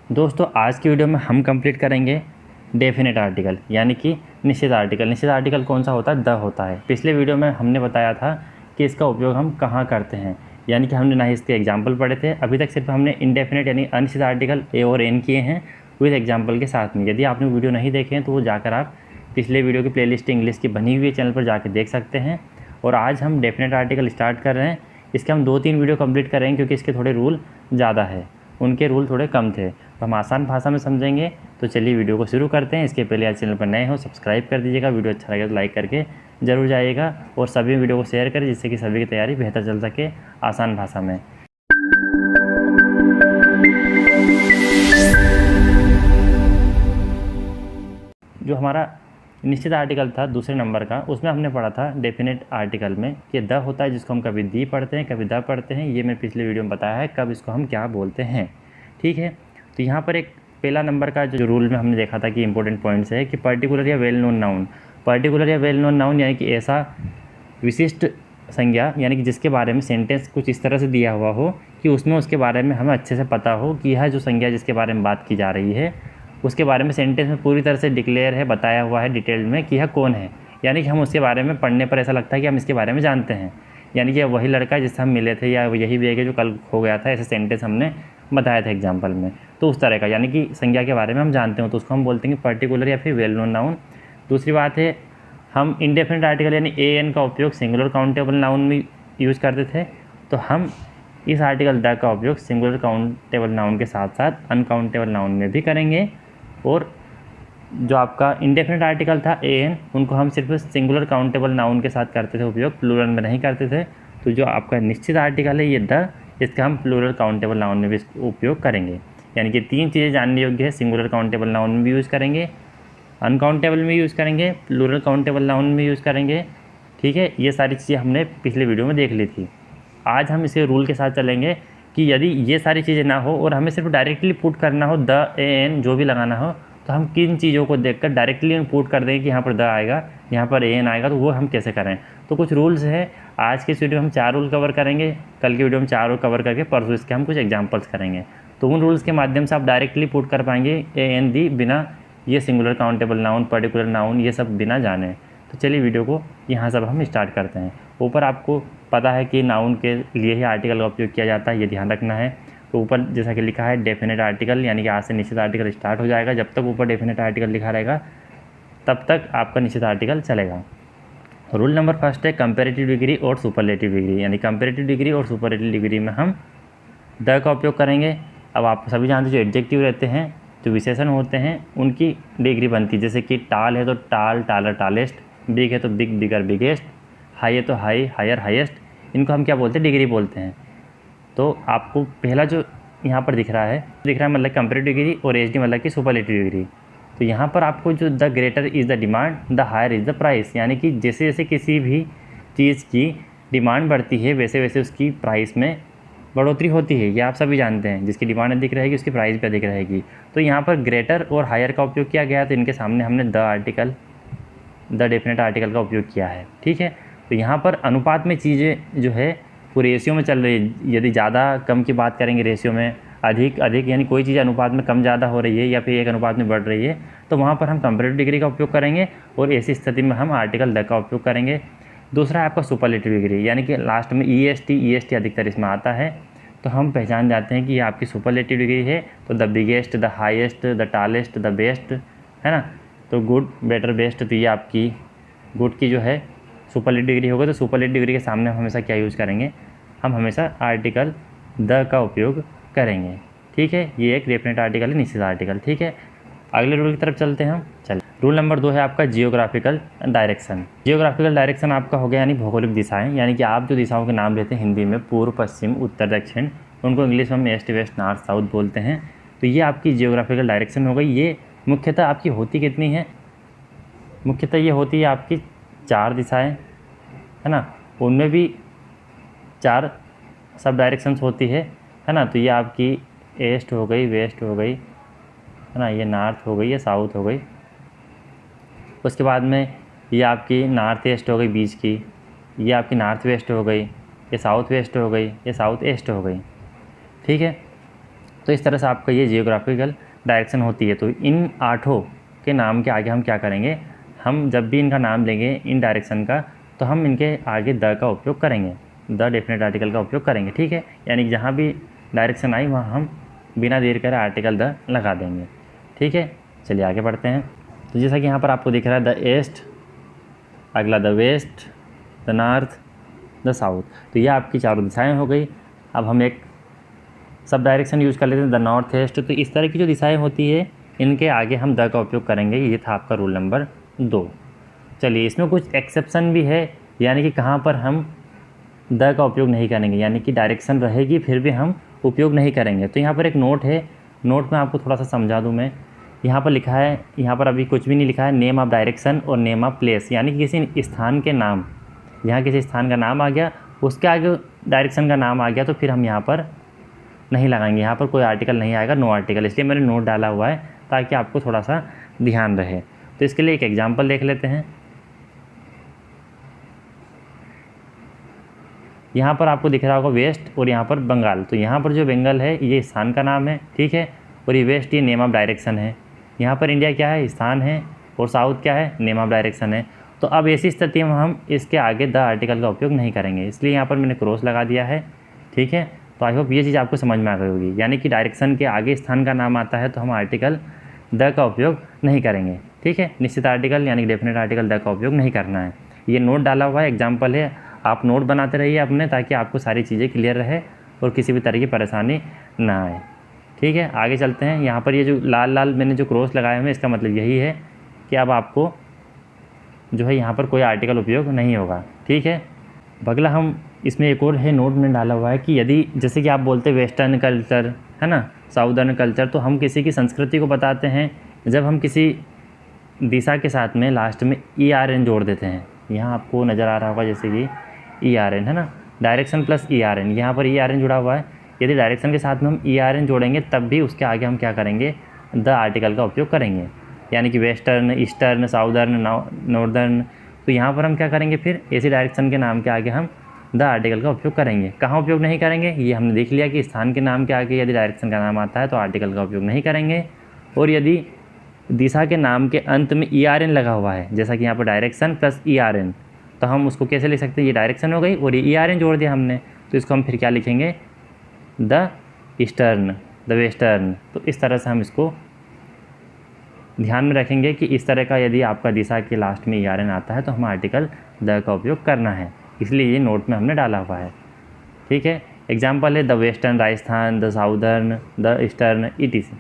दोस्तों आज की वीडियो में हम कंप्लीट करेंगे डेफिनेट आर्टिकल यानी कि निश्चित आर्टिकल। निश्चित आर्टिकल कौन सा होता है? द होता है। पिछले वीडियो में हमने बताया था कि इसका उपयोग हम कहाँ करते हैं, यानी कि हमने ना ही इसके एग्जाम्पल पढ़े थे। अभी तक सिर्फ हमने इनडेफिनेट यानी अनिश्चित आर्टिकल ए और एन किए हैं विद एग्जाम्पल के साथ में। यदि आपने वीडियो नहीं देखे हैं तो वो जाकर आप पिछले वीडियो की प्लेलिस्ट इंग्लिश की बनी हुई चैनल पर जाकर देख सकते हैं। और आज हम डेफिनेट आर्टिकल स्टार्ट कर रहे हैं। इसके हम 2-3 वीडियो कंप्लीट करेंगे क्योंकि इसके थोड़े रूल ज़्यादा है, उनके रूल थोड़े कम थे, तो हम आसान भाषा में समझेंगे। तो चलिए वीडियो को शुरू करते हैं। इसके पहले आज चैनल पर नए हो सब्सक्राइब कर दीजिएगा, वीडियो अच्छा लगे तो लाइक करके ज़रूर जाइएगा और सभी वीडियो को शेयर करें जिससे कि सभी की तैयारी बेहतर चल सके आसान भाषा में। जो हमारा निश्चित आर्टिकल था दूसरे नंबर का, उसमें हमने पढ़ा था डेफिनेट आर्टिकल में कि द होता है जिसको हम कभी दी पढ़ते हैं कभी द पढ़ते हैं। ये मैं पिछले वीडियो में बताया है कब इसको हम क्या बोलते हैं, ठीक है। तो यहाँ पर एक पहला नंबर का जो रूल में हमने देखा था कि इंपॉर्टेंट पॉइंट्स है कि पर्टिकुलर या वेल नोन नाउन। पर्टिकुलर या वेल नोन नाउन यानी कि ऐसा विशिष्ट संज्ञा, यानी कि जिसके बारे में सेंटेंस कुछ इस तरह से दिया हुआ हो कि उसमें उसके बारे में हमें अच्छे से पता हो कि यह जो संज्ञा जिसके बारे में बात की जा रही है उसके बारे में सेंटेंस में पूरी तरह से डिक्लेयर है, बताया हुआ है डिटेल में कि यह कौन है। यानी कि हम उसके बारे में पढ़ने पर ऐसा लगता है कि हम इसके बारे में जानते हैं, यानी कि वही लड़का जिससे हम मिले थे या यही भी है कि जो कल खो गया था, ऐसे सेंटेंस हमने बताया था एग्जाम्पल में। तो उस तरह का यानी कि संज्ञा के बारे में हम जानते हो तो उसको हम बोलते हैं पर्टिकुलर या फिर वेल नोन नाउन। दूसरी बात है हम इंडेफिनिट आर्टिकल यानी ए एन का उपयोग सिंगुलर काउंटेबल नाउन में यूज़ करते थे, तो हम इस आर्टिकल द का उपयोग सिंगुलर काउंटेबल नाउन के साथ साथ अनकाउंटेबल नाउन में भी करेंगे। और जो आपका इंडेफिनिट आर्टिकल था ए एन, उनको हम सिर्फ सिंगुलर काउंटेबल नाउन के साथ करते थे उपयोग, प्लूरल में नहीं करते थे। तो जो आपका निश्चित आर्टिकल है ये द, इसका हम प्लूरल काउंटेबल नाउन में भी उपयोग करेंगे। यानी कि 3 चीज़ें जानने योग्य है, सिंगुलर काउंटेबल नाउन में भी यूज़ करेंगे, अनकाउंटेबल में यूज़ करेंगे, प्लूरल काउंटेबल नाउन में यूज़ करेंगे, ठीक है। ये सारी चीज़ें हमने पिछले वीडियो में देख ली थी। आज हम इसके रूल के साथ चलेंगे कि यदि ये सारी चीज़ें ना हो और हमें सिर्फ डायरेक्टली पुट करना हो द ए एन जो भी लगाना हो, तो हम किन चीज़ों को देखकर डायरेक्टली पुट कर दें कि यहाँ पर द आएगा यहाँ पर ए एन आएगा, तो वो हम कैसे करें। तो कुछ रूल्स है। आज के इस वीडियो में हम 4 रूल कवर करेंगे, कल की वीडियो में 4 रूल कवर करके परसों इसके हम कुछ एग्जाम्पल्स करेंगे। तो उन रूल्स के माध्यम से आप डायरेक्टली पुट कर पाएंगे ए एन दी बिना ये singular countable noun, particular noun, ये सब बिना जाने। तो चलिए वीडियो को यहाँ सब हम स्टार्ट करते हैं। ऊपर आपको पता है कि नाउन के लिए ही आर्टिकल का उपयोग किया जाता है, ये ध्यान रखना है। तो ऊपर जैसा कि लिखा है डेफिनेट आर्टिकल, यानी कि आज से निश्चित आर्टिकल स्टार्ट हो जाएगा। जब तक ऊपर डेफिनेट आर्टिकल लिखा रहेगा तब तक आपका निश्चित आर्टिकल चलेगा। रूल नंबर फर्स्ट है कंपैरेटिव डिग्री और सुपरलेटिव डिग्री। यानी कंपैरेटिव डिग्री और सुपरलेटिव डिग्री में हम द का उपयोग करेंगे। अब आप सभी जानते हैं जो एडजेक्टिव रहते हैं, जो विशेषण होते हैं, उनकी डिग्री बनती है। जैसे कि टाल है तो टाल, टालर, टालेस्ट, बिग है तो बिग, बिगर, बिगेस्ट, हाई है तो हाई, हायर, हाईएस्ट, इनको हम क्या बोलते हैं? डिग्री बोलते हैं। तो आपको पहला जो यहाँ पर दिख रहा है मतलब कंपैरेटिव डिग्री और एच डी मतलब कि सुपरलेटिव डिग्री। तो यहाँ पर आपको जो the greater is the demand, the higher is the price, यानी कि जैसे जैसे किसी भी चीज़ की डिमांड बढ़ती है वैसे वैसे उसकी प्राइस में बढ़ोतरी होती है। ये आप सभी जानते हैं, जिसकी डिमांड अधिक रहेगी उसकी प्राइस भी अधिक रहेगी। तो यहाँ पर ग्रेटर और हायर का उपयोग किया गया, तो इनके सामने हमने द डेफिनेट आर्टिकल का उपयोग किया है, ठीक है। तो यहाँ पर अनुपात में चीज़ें जो है वो रेशियो में चल रही है। यदि ज़्यादा कम की बात करेंगे रेशियो में, अधिक अधिक, यानी कोई चीज़ अनुपात में कम ज़्यादा हो रही है या फिर एक अनुपात में बढ़ रही है, तो वहाँ पर हम कंपैरेटिव डिग्री का उपयोग करेंगे और ऐसी स्थिति में हम आर्टिकल द का उपयोग करेंगे। दूसरा है आपका सुपरलेटिव डिग्री, यानी कि लास्ट में ई एस टी अधिकतर इसमें आता है। तो हम पहचान जाते हैं कि ये आपकी सुपरलेटिव डिग्री है। तो the biggest, the highest, the tallest, the best, है ना। तो गुड, बेटर, बेस्ट, तो ये आपकी गुड की जो है सुपरलेटिव डिग्री होगा। तो सुपरलेटिव डिग्री के सामने हम हमेशा क्या यूज़ करेंगे? हम हमेशा आर्टिकल द का उपयोग करेंगे, ठीक है। ये एक डेफिनेट आर्टिकल है, निश्चित आर्टिकल, ठीक है। अगले रूल की तरफ चलते हैं हम। चलिए, रूल नंबर 2 है आपका जियोग्राफिकल डायरेक्शन। जियोग्राफिकल डायरेक्शन आपका हो गया यानी भौगोलिक दिशाएं, यानी कि आप जो दिशाओं के नाम लेते हैं हिंदी में पूर्व, पश्चिम, उत्तर, दक्षिण, उनको इंग्लिश में हम ईस्ट, वेस्ट, नॉर्थ, साउथ बोलते हैं। तो ये आपकी जियोग्राफिकल डायरेक्शन हो गई। ये मुख्यतः आपकी होती कितनी है? मुख्यतः ये होती है आपकी 4 दिशाएँ, है ना। उनमें भी 4 सब डायरेक्शंस होती है ना। तो ये आपकी ईस्ट हो गई, वेस्ट हो गई, है ना, ये नॉर्थ हो गई, ये साउथ हो गई। उसके बाद में ये आपकी नॉर्थ ईस्ट हो गई बीच की, ये आपकी नॉर्थ वेस्ट हो गई, ये साउथ वेस्ट हो गई, ये साउथ ईस्ट हो गई, ठीक है। तो इस तरह से आपका ये जियोग्राफिकल डायरेक्शन होती है। तो इन 8 के नाम के आगे हम क्या करेंगे, हम जब भी इनका नाम लेंगे इन डायरेक्शन का, तो हम इनके आगे द का उपयोग करेंगे, द डेफिनेट आर्टिकल का उपयोग करेंगे, ठीक है। यानी कि जहाँ भी डायरेक्शन आई वहाँ हम बिना देर करे आर्टिकल द लगा देंगे, ठीक है। चलिए आगे बढ़ते हैं। तो जैसा कि यहाँ पर आपको दिख रहा है द ईस्ट, अगला the west, the north, the south. तो ये आपकी चारों दिशाएं हो गई। अब हम एक सब डायरेक्शन यूज़ कर लेते हैं द नॉर्थ ईस्ट। तो इस तरह की जो दिशाएं होती है इनके आगे हम द का उपयोग करेंगे। ये था आपका रूल नंबर 2। चलिए इसमें कुछ एक्सेप्शन भी है, यानी कि कहाँ पर हम द का उपयोग नहीं करेंगे, यानी कि डायरेक्शन रहेगी फिर भी हम उपयोग नहीं करेंगे। तो यहाँ पर एक नोट है, नोट में आपको थोड़ा सा समझा दूँ मैं। यहाँ पर लिखा है, यहाँ पर अभी कुछ भी नहीं लिखा है, नेम ऑफ डायरेक्शन और नेम ऑफ प्लेस, यानी कि किसी स्थान के नाम, यहाँ किसी स्थान का नाम आ गया उसके आगे डायरेक्शन का नाम आ गया तो फिर हम यहाँ पर नहीं लगाएंगे, यहाँ पर कोई आर्टिकल नहीं आएगा, नो आर्टिकल। इसलिए मैंने नोट डाला हुआ है ताकि आपको थोड़ा सा ध्यान रहे। तो इसके लिए एक एग्जांपल देख लेते हैं। यहाँ पर आपको दिख रहा होगा वेस्ट और यहाँ पर बंगाल। तो यहाँ पर जो बंगाल है ये स्थान का नाम है, ठीक है, और ये वेस्ट ये नेम ऑफ डायरेक्शन है। यहाँ पर इंडिया क्या है, स्थान है, और साउथ क्या है, नेम ऑफ डायरेक्शन है। तो अब ऐसी स्थिति में हम इसके आगे द आर्टिकल का उपयोग नहीं करेंगे, इसलिए यहाँ पर मैंने क्रॉस लगा दिया है, ठीक है। तो आई होप ये चीज़ आपको समझ में आ गई होगी। यानी कि डायरेक्शन के आगे स्थान का नाम आता है तो हम आर्टिकल द का उपयोग नहीं करेंगे, ठीक है। निश्चित आर्टिकल यानी कि डेफिनेट आर्टिकल द का उपयोग नहीं करना है। ये नोट डाला हुआ है, एग्जाम्पल है, आप नोट बनाते रहिए अपने, ताकि आपको सारी चीज़ें क्लियर रहे और किसी भी तरह की परेशानी ना आए, ठीक है। आगे चलते हैं। यहाँ पर ये जो लाल लाल मैंने जो क्रॉस लगाए हुए इसका मतलब यही है कि अब आपको जो है यहाँ पर कोई आर्टिकल उपयोग नहीं होगा, ठीक है। अगला हम इसमें एक और है नोट में डाला हुआ है कि यदि जैसे कि आप बोलते हैं वेस्टर्न कल्चर है ना, साउदर्न कल्चर, तो हम किसी की संस्कृति को बताते हैं जब हम किसी दिशा के साथ में लास्ट में ERN जोड़ देते हैं। यहाँ आपको नज़र आ रहा होगा जैसे कि ERN है ना, डायरेक्शन प्लस ERN, यहाँ पर ERN जुड़ा हुआ है। यदि डायरेक्शन के साथ में हम ERN जोड़ेंगे तब भी उसके आगे हम क्या करेंगे, द आर्टिकल का उपयोग करेंगे, यानी कि वेस्टर्न, ईस्टर्न, साउदर्न, नॉर्दर्न। तो यहाँ पर हम क्या करेंगे, फिर ऐसी डायरेक्शन के नाम के आगे हम द आर्टिकल का उपयोग करेंगे। कहाँ उपयोग नहीं करेंगे, ये हमने देख लिया कि स्थान के नाम के आगे यदि डायरेक्शन का नाम आता है तो आर्टिकल का उपयोग नहीं करेंगे। और यदि दिशा के नाम के अंत में ERN लगा हुआ है, जैसा कि यहाँ पर डायरेक्शन प्लस ERN, तो हम उसको कैसे लिख सकते हैं, ये डायरेक्शन हो गई और ये ERN जोड़ दिया हमने, तो इसको हम फिर क्या लिखेंगे, द ईस्टर्न, द वेस्टर्न। तो इस तरह से हम इसको ध्यान में रखेंगे कि इस तरह का यदि आपका दिशा के लास्ट में ERN आता है तो हम आर्टिकल द का उपयोग करना है, इसलिए ये नोट में हमने डाला हुआ है, ठीक है। एग्जाम्पल है the western Rajasthan, the southern, the eastern, ETC।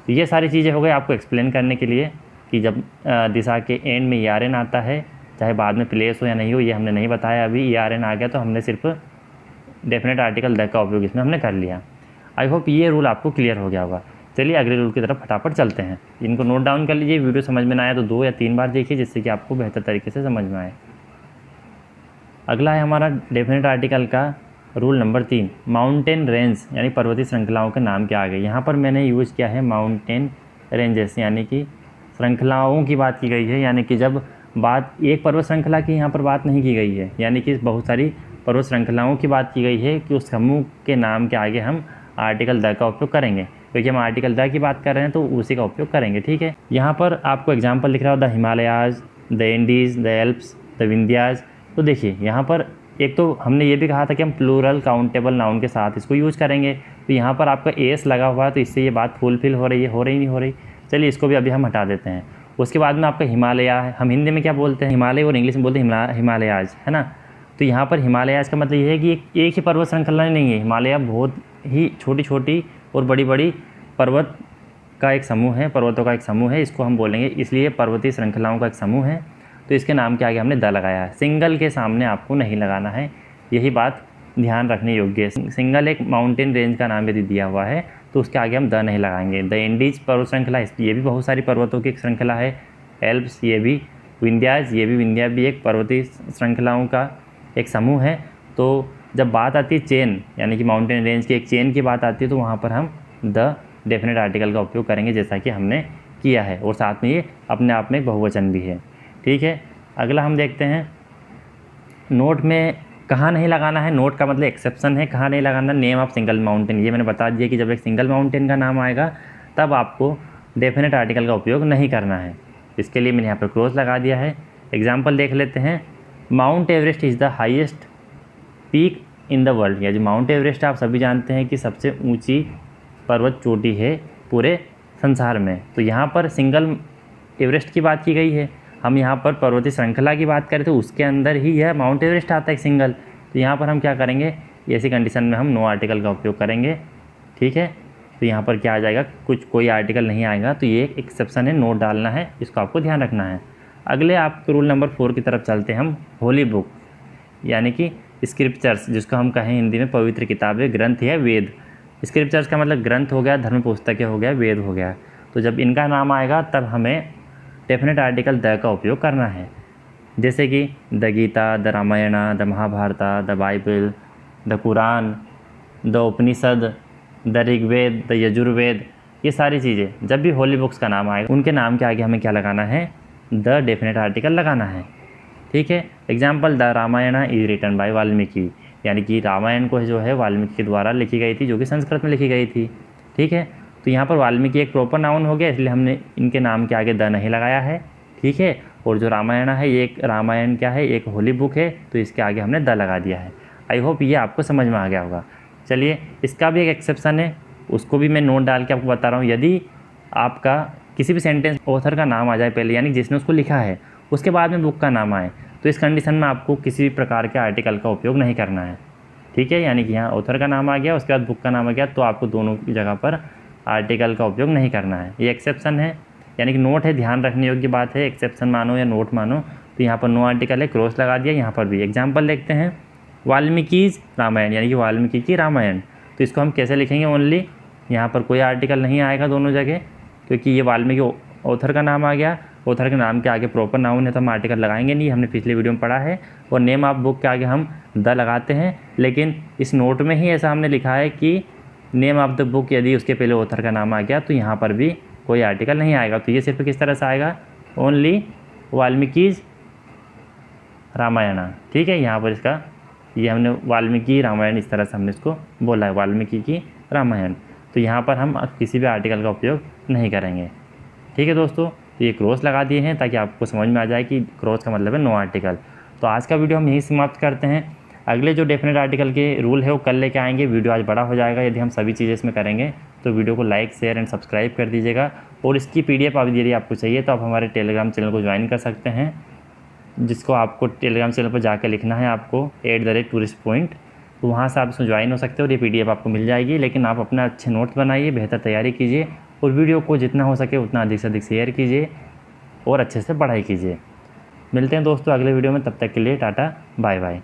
तो ये सारी चीज़ें हो गई आपको एक्सप्लेन करने के लिए कि जब दिशा के एंड में ERN आता है, चाहे बाद में प्लेस हो या नहीं हो, ये हमने नहीं बताया। अभी ERN आ गया तो हमने सिर्फ डेफिनेट आर्टिकल द का उपयोग इसमें हमने कर लिया। आई होप ये रूल आपको क्लियर हो गया होगा। चलिए अगले रूल की तरफ फटाफट चलते हैं। इनको नोट डाउन कर लीजिए, वीडियो समझ में ना आया तो 2 या 3 बार देखिए, जिससे कि आपको बेहतर तरीके से समझ में आए। अगला है हमारा डेफिनेट आर्टिकल का रूल नंबर 3, माउंटेन रेंज, यानी पर्वतीय श्रृंखलाओं के नाम के आगे। यहाँ पर मैंने यूज़ किया है माउंटेन रेंजेस, यानी कि श्रृंखलाओं की बात की गई है, यानी कि जब बात एक पर्वत श्रृंखला की यहाँ पर बात नहीं की गई है, यानी कि बहुत सारी पर्वत श्रृंखलाओं की बात की गई है कि उस समूह के नाम के आगे हम आर्टिकल द का उपयोग करेंगे, क्योंकि हम आर्टिकल द की बात कर रहे हैं तो उसी का उपयोग करेंगे, ठीक है। यहाँ पर आपको एग्जाम्पल लिख रहा हो the Himalayas, the Andes, the Alps, the Vindhyas. तो देखिए यहाँ पर एक तो हमने ये भी कहा था कि हम प्लूरल काउंटेबल नाउन के साथ इसको यूज़ करेंगे, तो यहाँ पर आपका एस लगा हुआ है तो इससे ये बात फुलफिल हो रही है, हो रही नहीं हो रही। चलिए इसको भी अभी हम हटा देते हैं। उसके बाद में आपका हिमालय है, हम हिंदी में क्या बोलते हैं, हिमालय, और इंग्लिश में बोलते हैं हिमालयाज, है ना। तो यहाँ पर हिमालयाज का मतलब ये है कि एक ही पर्वत श्रृंखला नहीं है, हिमालय बहुत ही छोटी छोटी और बड़ी बड़ी पर्वत का एक समूह है, पर्वतों का एक समूह है, इसको हम बोलेंगे, इसलिए पर्वतीय श्रृंखलाओं का एक समूह है। तो इसके नाम के आगे हमने द लगाया है, सिंगल के सामने आपको नहीं लगाना है, यही बात ध्यान रखने योग्य है। सिंगल एक माउंटेन रेंज का नाम यदि दिया हुआ है तो उसके आगे हम द नहीं लगाएंगे। द एंडीज पर्वत श्रृंखला, ये भी बहुत सारी पर्वतों की एक श्रृंखला है। एल्प्स, ये भी। विंध्याज, ये भी, विंध्या भी एक पर्वतीय श्रृंखलाओं का एक समूह है। तो जब बात आती है चेन, यानी कि माउंटेन रेंज की एक चेन की बात आती है, तो वहाँ पर हम द डेफिनेट आर्टिकल का उपयोग करेंगे, जैसा कि हमने किया है, और साथ में ये अपने आप में एक बहुवचन भी है, ठीक है। अगला हम देखते हैं, नोट में कहाँ नहीं लगाना है, नोट का मतलब एक्सेप्शन है, कहाँ नहीं लगाना, नेम ऑफ सिंगल माउंटेन। ये मैंने बता दिया कि जब एक सिंगल माउंटेन का नाम आएगा तब आपको डेफिनेट आर्टिकल का उपयोग नहीं करना है। इसके लिए मैंने यहाँ पर क्रॉस लगा दिया है। एग्जाम्पल देख लेते हैं। Mount Everest is the highest peak in the world. या जो माउंट एवरेस्ट आप सभी जानते हैं कि सबसे ऊंची पर्वत चोटी है पूरे संसार में। तो यहाँ पर सिंगल एवरेस्ट की बात की गई है, हम यहाँ पर पर्वतीय श्रृंखला की बात करें तो उसके अंदर ही यह माउंट एवरेस्ट आता है सिंगल। तो यहाँ पर हम क्या करेंगे, ऐसी कंडीशन में हम नो आर्टिकल का उपयोग करेंगे। ठीक है, तो यहाँ पर क्या आ जाएगा, कोई आर्टिकल नहीं आएगा। तो ये एक एक्सेप्शन है, नोट डालना है, इसको आपको ध्यान रखना है। अगले आपको रूल नंबर 4 की तरफ चलते हैं हम। होली बुक यानी कि स्क्रिप्चर्स, जिसको हम कहें हिंदी में पवित्र किताबें, ग्रंथ या वेद। स्क्रिप्चर्स का मतलब ग्रंथ हो गया, धर्म पुस्तकें हो गया, वेद हो गया। तो जब इनका नाम आएगा तब हमें डेफिनेट आर्टिकल द का उपयोग करना है। जैसे कि the Gita, the Ramayana, the Mahabharata, the Bible, the Quran, the Upanishad, the Rigveda, the Yajurveda, ये सारी चीज़ें जब भी होली बुक्स का नाम आएगा उनके नाम के आगे हमें क्या लगाना है, द डेफिनेट आर्टिकल लगाना है। ठीक है, example the Ramayana is written by Valmiki, यानी कि रामायण को जो है वाल्मीकि के द्वारा लिखी गई थी, जो कि संस्कृत में लिखी गई थी। ठीक है, तो यहाँ पर वाल्मीकि एक प्रॉपर नाउन हो गया, इसलिए हमने इनके नाम के आगे द नहीं लगाया है। ठीक है, और जो रामायण है ये एक रामायण क्या है, एक होली बुक है, तो इसके आगे हमने द लगा दिया है। आई होप ये आपको समझ में आ गया होगा। चलिए, इसका भी एक एक्सेप्शन है, उसको भी मैं नोट डाल के आपको बता रहा हूँ। यदि आपका किसी भी सेंटेंस ऑथर का नाम आ जाए पहले, यानी जिसने उसको लिखा है, उसके बाद में बुक का नाम आए, तो इस कंडीशन में आपको किसी भी प्रकार के आर्टिकल का उपयोग नहीं करना है। ठीक है, यानी कि यहाँ ऑथर का नाम आ गया, उसके बाद बुक का नाम आ गया, तो आपको दोनों की जगह पर आर्टिकल का उपयोग नहीं करना है। ये एक्सेप्शन है, यानी कि नोट है, ध्यान रखने योग्य बात है। एक्सेप्शन मानो या नोट मानो, तो यहाँ पर नो आर्टिकल है, क्रॉस लगा दिया। यहाँ पर भी एग्जाम्पल देखते हैं। वाल्मीकि's रामायण, यानी कि वाल्मीकि की रामायण, तो इसको हम कैसे लिखेंगे, ओनली यहाँ पर कोई आर्टिकल नहीं आएगा दोनों जगह, क्योंकि ये वाल्मीकि ऑथर का नाम आ गया। ऑथर के नाम के आगे प्रॉपर नाउन है तो हम आर्टिकल लगाएंगे नहीं, हमने पिछले वीडियो में पढ़ा है। और नेम ऑफ बुक के आगे हम द लगाते हैं, लेकिन इस नोट में ही ऐसा हमने लिखा है कि नेम ऑफ द बुक, यदि उसके पहले ऑथर का नाम आ गया तो यहाँ पर भी कोई आर्टिकल नहीं आएगा। तो ये सिर्फ किस तरह से आएगा, ओनली वाल्मीकि's रामायण। ठीक है, यहाँ पर इसका ये हमने वाल्मीकि रामायण इस तरह से हमने इसको बोला है, वाल्मीकि की रामायण। तो यहाँ पर हम किसी भी आर्टिकल का उपयोग नहीं करेंगे। ठीक है दोस्तों, तो ये क्रॉस लगा दिए हैं ताकि आपको समझ में आ जाए कि क्रॉस का मतलब है नो आर्टिकल। तो आज का वीडियो हम यहीं समाप्त करते हैं। अगले जो डेफिनेट आर्टिकल के रूल है वो कल लेके आएंगे। वीडियो आज बड़ा हो जाएगा यदि हम सभी चीज़ें इसमें करेंगे, तो वीडियो को लाइक, शेयर एंड सब्सक्राइब कर दीजिएगा। और इसकी PDF यदि आपको चाहिए तो आप हमारे टेलीग्राम चैनल को ज्वाइन कर सकते हैं, जिसको आपको टेलीग्राम चैनल पर जाकर लिखना है आपको @tourist point, तो वहाँ से आप इसमें ज्वाइन हो सकते हो और ये PDF आपको मिल जाएगी। लेकिन आप अपना अच्छे नोट्स बनाइए, बेहतर तैयारी कीजिए और वीडियो को जितना हो सके उतना अधिक से अधिक शेयर कीजिए और अच्छे से पढ़ाई कीजिए। मिलते हैं दोस्तों अगले वीडियो में, तब तक के लिए टाटा बाय बाय।